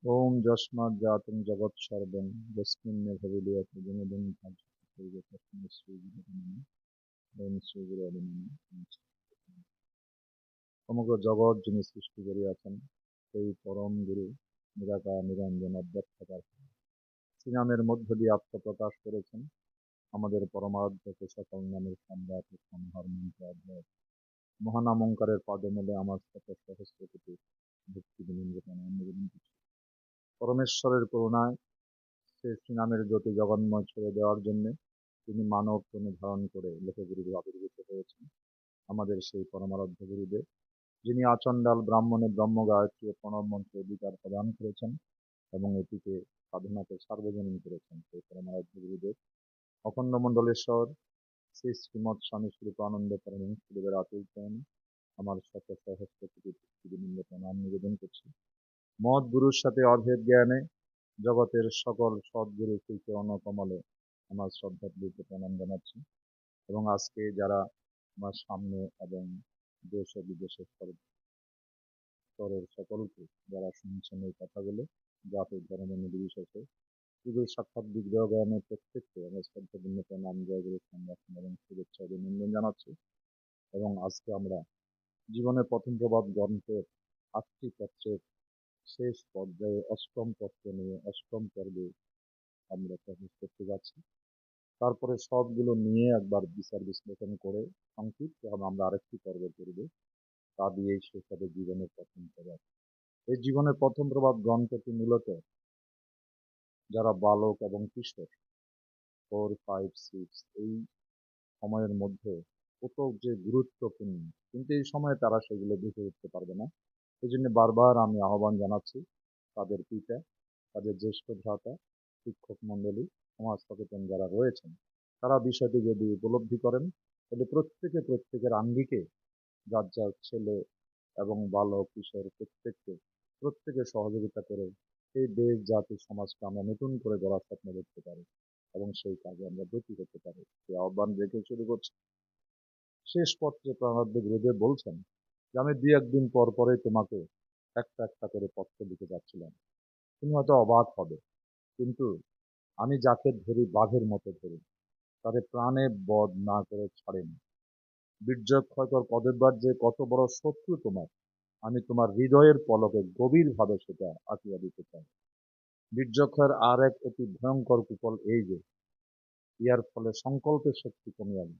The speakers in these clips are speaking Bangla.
ओम যস্মাৎ জাতং জগৎসর্বং যস্মিন্নে ভবিষ্যতি জননী তস্मै শ্রীগুরুবে নমঃ। ওম শ্রীগুরুবে নমঃ। সমগ্র জগৎ যিনি সৃষ্টি করিয়াছেন সেই পরম গুরু নিরাকার নিরঞ্জন অব্যক্তকার শ্রীনামের মধ্য দিয়ে আত্মপ্রকাশ করেছেন আমাদের পরমারাধ্যকে সকল নামের সম্রাট ও সংহার মন্ত্র অধ্যায় মহানামঙ্কারের পদমূলে আমার শত সহস্র কোটি ভক্তি বিনিন্দ প্রণাম নিবেদন করছি। পরমেশ্বরের করুণায় সে শ্রীনামের জ্যোতি জগন্ময় ছেড়ে দেওয়ার জন্য তিনি মানব তনু ধারণ করে লোকগুরুদেব আবির্ভূত হয়েছেন। আমাদের সেই পরমারাধ্য গুরুদেব যিনি আচণ্ডাল ব্রাহ্মণে ব্রহ্ম গায়ত্রী ও প্রণব মন্ত্র অধিকার প্রদান করেছেন এবং এটিকে সাধনাকে সার্বজনীন করেছেন, সেই পরমারাধ্য গুরুদেব অখণ্ড মণ্ডলেশ্বর শ্রী শ্রীমৎ স্বামী স্বরূপানন্দ পরমহংসদেবের আতুল চরণে আমার শত সহস্র কোটি ভক্তিবিনিন্দ প্রণাম নিবেদন করছি। মদ গুরুর সাথে অভেদ জ্ঞানে জগতের সকল সদ্গুরু শ্রী চরণ কমলে আমার শ্রদ্ধাপূর্বক প্রণাম জানাচ্ছি এবং আজকে যারা আমার সামনে এবং দেশ ও বিদেশের স্তরের সকলকে যারা শুনছেন এই কথাগুলো জাতি ধর্ম নির্বিশেষে শুধু সাক্ষাৎ বিগ্রহ জ্ঞানের প্রত্যেককে আমার শ্রদ্ধাপূর্ণ প্রণাম জয়গুরু সম্ভাষণ এবং শুভেচ্ছা অভিনন্দন জানাচ্ছি। এবং আজকে আমরা জীবনের প্রথম প্রভাব গ্রন্থের 8টি পত্রের শেষ পর্যায়ে অষ্টম পত্র নিয়ে অষ্টম পর্বে আমরা প্রবেশ করতে যাচ্ছি। তারপরে সবগুলো নিয়ে একবার বিচার বিশ্লেষণ করে সংক্ষিপ্তভাবে আমরা আরেকটি পর্ব করব, তা দিয়েই শেষ হবে জীবনের প্রথম প্রভাব। এই জীবনের প্রথম প্রভাব গ্রন্থটি মূলত যারা বালক এবং কিশোর 4, 5, 6 এই সময়ের মধ্যে কত যে গুরুত্বপূর্ণ, কিন্তু এই সময়ে তারা সেগুলো বুঝে উঠতে পারবে না। এই জন্য বারবার আমি আহ্বান জানাচ্ছি তাদের পিতা, তাদের জ্যেষ্ঠ ভ্রাতা, শিক্ষক মণ্ডলী, সমাজ সচেতন যারা রয়েছেন তারা বিষয়টি যদি উপলব্ধি করেন তাহলে প্রত্যেকের আঙ্গিকে যার যার ছেলে এবং বালক কিশোর প্রত্যেকে সহযোগিতা করে এই দেশ জাতি সমাজকে আমরা নতুন করে গড়ার স্বপ্ন দেখতে পারি এবং সেই কাজে আমরা ব্রতী করতে পারি। সেই আহ্বান রেখে শুরু করছি। শেষ পত্রে প্রাণাধ্য গুরুদেব বলছেন যে আমি 2-1 দিন পর পরে তোমাকে একটা একটা করে পত্র দিতে যাচ্ছিলাম। তুমি হয়তো অবাক হবে, কিন্তু আমি যাকে ধরি বাঘের মতো ধরি, তারে প্রাণে বধ না করে ছাড়েনি। বীর্যক্ষয়কর পদেববার যে কত বড় শত্রু তোমার, আমি তোমার হৃদয়ের পলকে গভীরভাবে সেটা আঁকিয়া দিতে চাই। বীর্যক্ষয়ের আর এক অতি ভয়ঙ্কর কুফল এই যে ইয়ার ফলে সংকল্পের শক্তি কমে যাবে।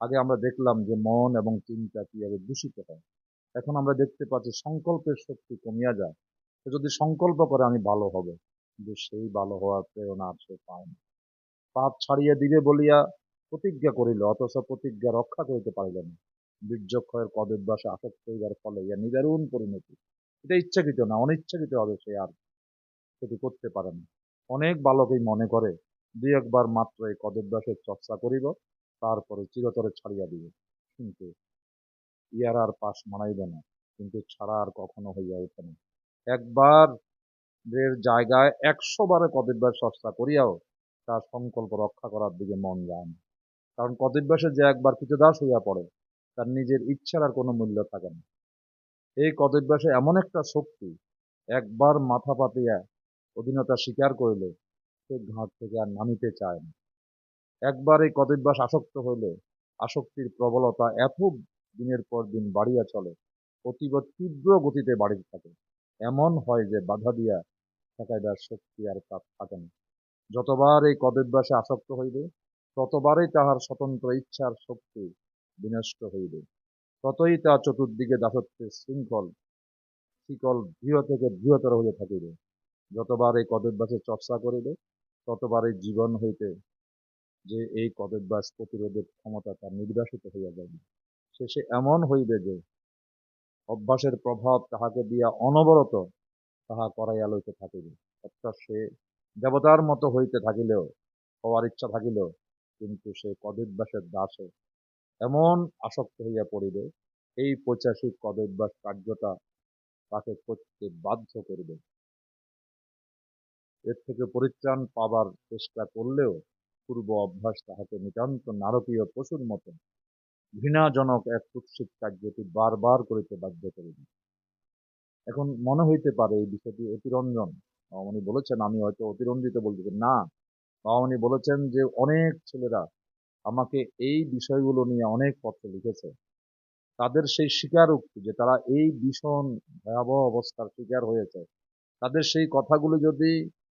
আগে আমরা দেখলাম যে মন এবং চিন্তা কিভাবে দূষিত হয়, এখন আমরা দেখতে পাচ্ছি সংকল্পের শক্তি কমিয়া যায়। সে যদি সংকল্প করে আমি ভালো হব, কিন্তু সেই ভালো হওয়ার প্রেরণা আর সে পায় না। পাপ ছাড়িয়ে দিবে বলিয়া প্রতিজ্ঞা করিল, অথচ প্রতিজ্ঞা রক্ষা করিতে পারিল না। বীর্যক্ষয়ের পদভ্যাসে আসক্ত হইবার ফলে ইয়া নিদারুণ পরিণতি। এটা ইচ্ছাকৃত না, অনিচ্ছাকৃত হবে সে আর সেটি করতে পারে না। অনেক বালকই মনে করে 2-1 বার মাত্র এই পদভ্যাসের চর্চা করিব, তারপরে চিরতরে ছাড়িয়া দিব, কিন্তু ইয়ার আর পাশ মানাইবে না, কিন্তু ছাড়া আর কখনো হইয়া ওঠে না। একবার এর জায়গায় 100 বারে পদভ্যাস চর্চা করিয়াও তার সংকল্প রক্ষা করার দিকে মন যায় না। কারণ পদভ্যাসে যে একবার কৃতদাস হইয়া পড়ে তার নিজের ইচ্ছার আর কোনো মূল্য থাকে না। এই পদভ্যাসে এমন একটা শক্তি, একবার মাথা পাতিয়া অধীনতা স্বীকার করিলে সে ঘাট থেকে আর নামিতে চায় না। একবার এই পদভ্যাস আসক্ত হইলে আসক্তির প্রবলতা এত দিনের পর দিন বাড়িয়া চলে, অতীব তীব্র গতিতে বাড়িতে থাকে। এমন হয় যে বাধা দিয়া ঠেকাইবার শক্তি আর তার থাকে না। যতবার এই পদভ্যাসে আসক্ত হইবে ততবারই তাহার স্বতন্ত্র ইচ্ছার শক্তি বিনষ্ট হইবে, ততই তা চতুর্দিকে দাসত্বের শিকল দৃঢ় থেকে দৃঢ়তর হইয়া থাকিবে। যতবার এই পদভ্যাসের চর্চা করিবে ততবার এই জীবন হইতে যে এই পদভ্যাস প্রতিরোধের ক্ষমতা তার নির্বাসিত হইয়া যাইবে। শেষে এমন হইবে যে অভ্যাসের প্রভাব তাহাকে দিয়া অনবরত তাহা করাইয়া লইতে থাকিবে। অর্থাৎ সে দেবতার মতো হইতে থাকিলেও, হওয়ার ইচ্ছা থাকিলেও, কিন্তু সে পদভ্যাসের দাসে এমন আসক্ত হইয়া পড়িবে, এই পৈশাচিক পদভ্যাস কার্যটা তাকে করতে বাধ্য করিবে। এর থেকে পরিত্রাণ পাবার চেষ্টা করলেও পূর্ব অভ্যাস তাহাকে নিতান্ত নারকীয় পশুর মতো ঘৃণাজনক এক কুৎসিত কার্যটি বারবার করিতে বাধ্য করিবে। এখন মনে হইতে পারে এই বিষয়টি অতিরঞ্জন, বাবা বলেছেন, আমি হয়তো অতিরঞ্জিত বলতেছি না, বাবা বলেছেন যে অনেক ছেলেরা আমাকে এই বিষয়গুলো নিয়ে অনেক পত্র লিখেছে। তাদের সেই স্বীকারোক্তি যে তারা এই ভীষণ ভয়াবহ অবস্থার শিকার হয়েছে, তাদের সেই কথাগুলো যদি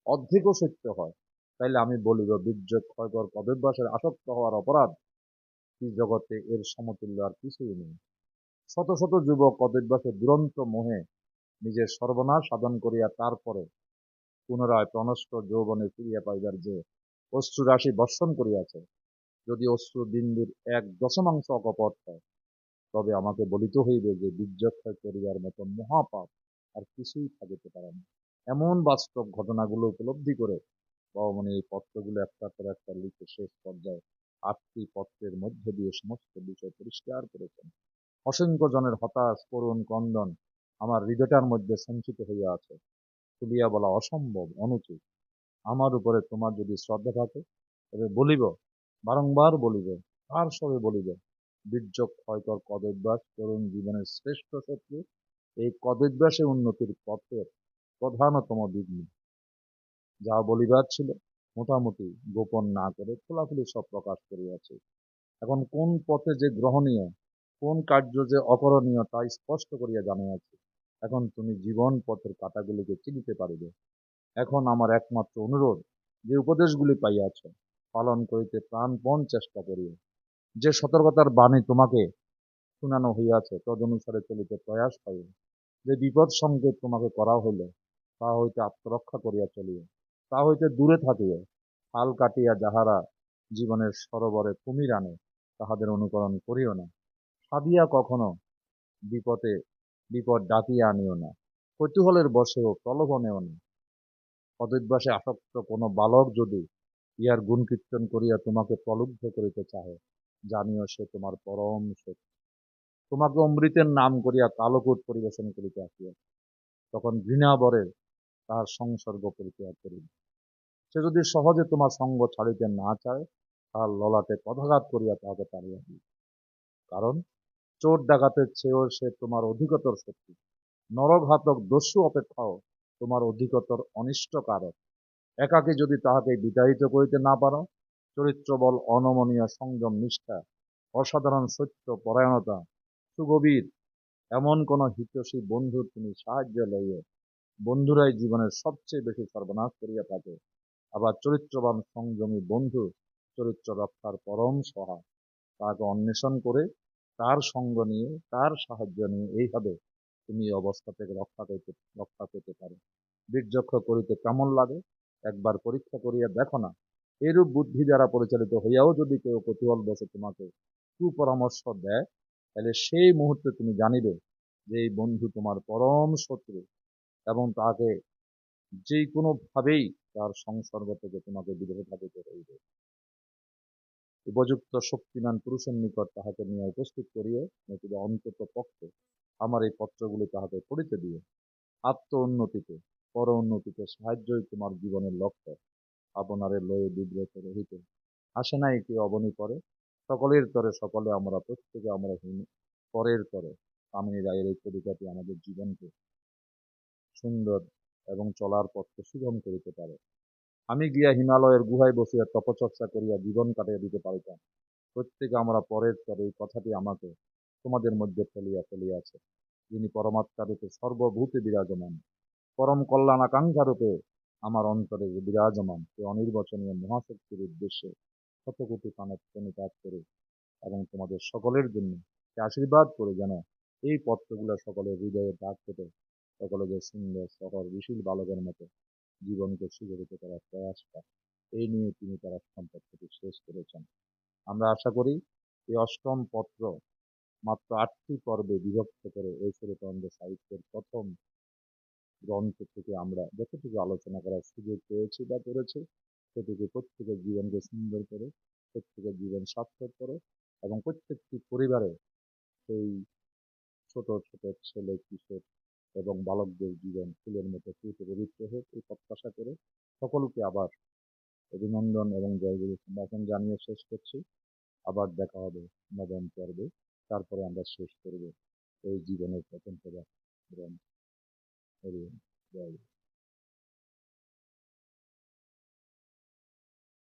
অর্ধেকও সত্য হয়, তাইলে আমি বলিব বীর্য ক্ষয়কর পদভ্যাসের আসক্ত হওয়ার অপরাধ এই জগতে এর সমতুল্য আর কিছুই নেই। শত শত যুবক পদভ্যাসের দুরন্ত মোহে নিজের সর্বনাশ সাধন করিয়া তারপরে পুনরায় প্রনষ্ট যৌবনে ফিরিয়া পাইবার যে অশ্রুরাশি বর্ষণ করিয়াছে, যদি অশ্রু বিন্দুর 1/10 অকপট হয়, তবে আমাকে বলিতে হইবে যে বীর্যক্ষয় করিবার মতো মহাপাপ আর কিছুই থাকিতে পারে না। এমন বাস্তব ঘটনাগুলো উপলব্ধি করে বাবা এই পত্রগুলো একটার পর একটা লিখে শেষ পর্যায়ে 8টি পত্রের মধ্য দিয়ে সমস্ত বিষয় পরিষ্কার করেছেন। অসংখ্য জনের হতাশ করুণ ক্রন্দন আমার হৃদয়টার মধ্যে সঞ্চিত হইয়া আছে, খুলিয়া বলা অসম্ভব, অনুচিত। আমার উপরে তোমার যদি শ্রদ্ধা থাকে, তবে বলিব, বারংবার বলিব, তার সবে বলিব, বীর্য ক্ষয়কর কদভ্যাস তরুণ জীবনের শ্রেষ্ঠ শত্রু। এই কদভ্যাসে উন্নতির পথের প্রধানতম বিঘ্ন। যা বলিবার ছিল মোটামুটি গোপন না করে খোলাখুলি সব প্রকাশ করিয়াছে। এখন কোন পথে যে গ্রহণীয়, কোন কার্য যে অকরণীয়, তা স্পষ্ট করিয়া জানিয়াছি। এখন তুমি জীবন পথের কাঁটাগুলিকে চিনিতে পারিবে। এখন আমার একমাত্র অনুরোধ, যে উপদেশগুলি পাইয়াছ পালন করিতে প্রাণপণ চেষ্টা করিও। যে সতর্কতার বাণী তোমাকে শুনানো হইয়াছে তদনুসারে চলিতে প্রয়াস পাইও। যে বিপদ সংকেত তোমাকে করা হইল তা হইতে আত্মরক্ষা করিয়া চলিও, তা হইতে দূরে থাকিও। হাল কাটিয়া যাহারা জীবনের সরোবরে কুমির আনে, তাহাদের অনুকরণ করিও না। সাধিয়া কখনো বিপদে বিপদ ডাকিয়া আনিও না। কৌতূহলের বশেও প্রলোভনেও না। অদভ্যাসে আসক্ত কোনো বালক যদি ইহার গুণকীর্তন করিয়া তোমাকে প্রলুব্ধ করিতে চাহে, জানিও সে তোমার পরম শত্রু। তোমাকে অমৃতের নাম করিয়া কালকূট পরিবেশন করিতে আসিয়াছে, তখন ঘৃণাবরে তাহার সংসর্গ পরিত্যাগ করিবে। সে যদি সহজে তোমার সঙ্গ ছাড়িতে না চায়, তাহার ললাটে পদাঘাত করিয়া তাহাকে তাড়িয়া দিবে। কারণ চোর ডাকাতের চেয়েও সে তোমার অধিকতর শত্রু। নরঘাতক দস্যু অপেক্ষাও তোমার অধিকতর অনিষ্টকারক। একাকে যদি তাহাকে বিতাড়িত করিতে না পারো, চরিত্রবল, অনমনীয় সংযম, নিষ্ঠা, অসাধারণ সত্য পরায়ণতা, সুগভীর এমন কোন হিতৈষী বন্ধুর তুমি সাহায্য লইও। বন্ধুরাই জীবনের সবচেয়ে বেশি সর্বনাশ করিয়া থাকে। আবার চরিত্রবান সংযমী বন্ধু চরিত্র রক্ষার পরম সহায়। তাকে অন্বেষণ করে তার সঙ্গ নিয়ে, তার সাহায্য নিয়ে এইভাবে তুমি এই অবস্থা থেকে রক্ষা পেতে পারো। বীর্যক্ষ করিতে কেমন লাগে একবার পরীক্ষা করিয়া দেখো না। এরূপ বুদ্ধি দ্বারা পরিচালিত হইয়াও যদি কেউ কৌতূহল বসে তোমাকে কুপরামর্শ দেয়, তাহলে সেই মুহূর্তে তুমি জানিবে যে এই বন্ধু তোমার পরম শত্রু, এবং তাকে যে কোনো ভাবেই তার সংসর্গ থেকে তোমাকে বিরত থাকিতে হইবে। উপযুক্ত শক্তিমান পুরুষের নিকট তাহাকে নিয়ে উপস্থিত করিও, নতুবা অন্তত পক্ষে আমার এই পত্রগুলি তাহাকে পড়িতে দিও। আত্ম উন্নতিতে, পর উন্নতিতে সাহায্যই তোমার জীবনের লক্ষ্য। আপনারে লয়ে বিব্রত রহিতে আসে নাই কেউ অবনী পরে, সকলের তরে সকলে আমরা, প্রত্যেকে আমরা হীন, পরের তরে। কামিনী রায়ের এই কবিতাটি আমাদের জীবনকে সুন্দর এবং চলার পথকে সুগম করিতে পারে। আমি গিয়া হিমালয়ের গুহায় বসিয়া তপচর্চা করিয়া জীবন কাটাইয়া দিতে পারিতাম। প্রত্যেকে আমরা পরের তরে, এই কথাটি আমাকে তোমাদের মধ্যে ফেলিয়া ফেলিয়াছে। যিনি পরমাত্মা রূপে সর্বভূতে বিরাজমান, পরম কল্যাণাকাঙ্ক্ষা রূপে আমার অন্তরে যে বিরাজমান, সে অনির্বচনীয় মহাশক্তির উদ্দেশ্যে শত কোটি প্রণিপাত করে এবং তোমাদের সকলের জন্য সে আশীর্বাদ করে যেন এই পত্রগুলো সকলের হৃদয়ে দাগ কেটে সকলে যে সুন্দর সহর বিশীল বালকের মতো জীবনকে সুগঠিত করার প্রয়াসটা, এই নিয়ে তিনি তারা সম্পর্কটি শেষ করেছেন। আমরা আশা করি এই অষ্টম পত্র মাত্র 8টি পর্বে বিভক্ত করে ঐশ্বর্যতন্ত্র সাহিত্যের প্রথম গ্রন্থ থেকে আমরা যতটুকু আলোচনা করার সুযোগ পেয়েছি বা করেছি, সেটুকু প্রত্যেকের জীবনকে সুন্দর করে, প্রত্যেকের জীবন সার্থক করে এবং প্রত্যেকটি পরিবারে সেই ছোট ছোট ছেলে কিশোর এবং বালকদের জীবন ফুলের মতো ফুটে পবিত্র হোক, এই প্রত্যাশা করে সকলকে আবার অভিনন্দন এবং জয়গুরু সম্ভাষণ জানিয়ে শেষ করছি। আবার দেখা হবে নবম পর্বে, তারপরে আমরা শেষ করব এই জীবনের প্রথম প্রভাব। হরি ওম, জয় গুরু।